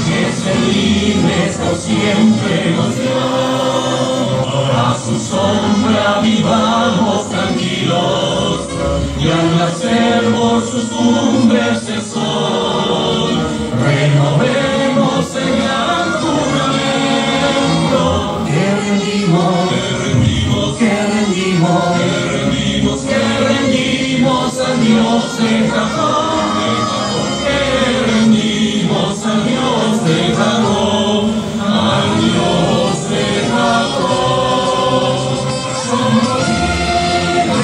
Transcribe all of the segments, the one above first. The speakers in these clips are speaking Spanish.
que ser libres por siempre nos dio. A su sombra vivamos tranquilos, y al nacer por sus cumbres el sol, renovemos el gran juramento que rendimos al Dios de Jacob, que rendimos al Dios de Jacob, al Dios de Jacob. Somos libres,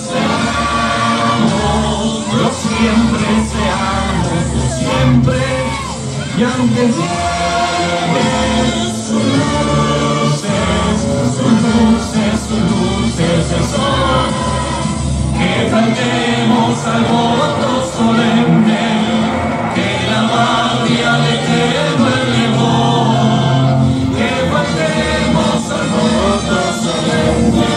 seamos, lo siempre seamos, lo siempre, y aunque lleguen sus luces el sol, que cantemos al voto solemne, que la patria le quema el león. Que cantemos al voto solemne,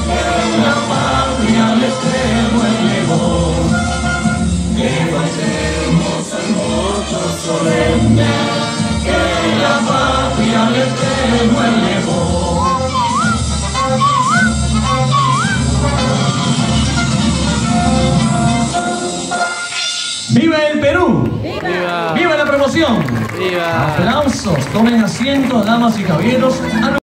que la patria le quema el león. Que cantemos al voto solemne, que la patria le quema el león. ¡Viva el Perú! ¡Viva! ¡Viva la promoción! ¡Viva! Aplausos, tomen asiento, damas y caballeros.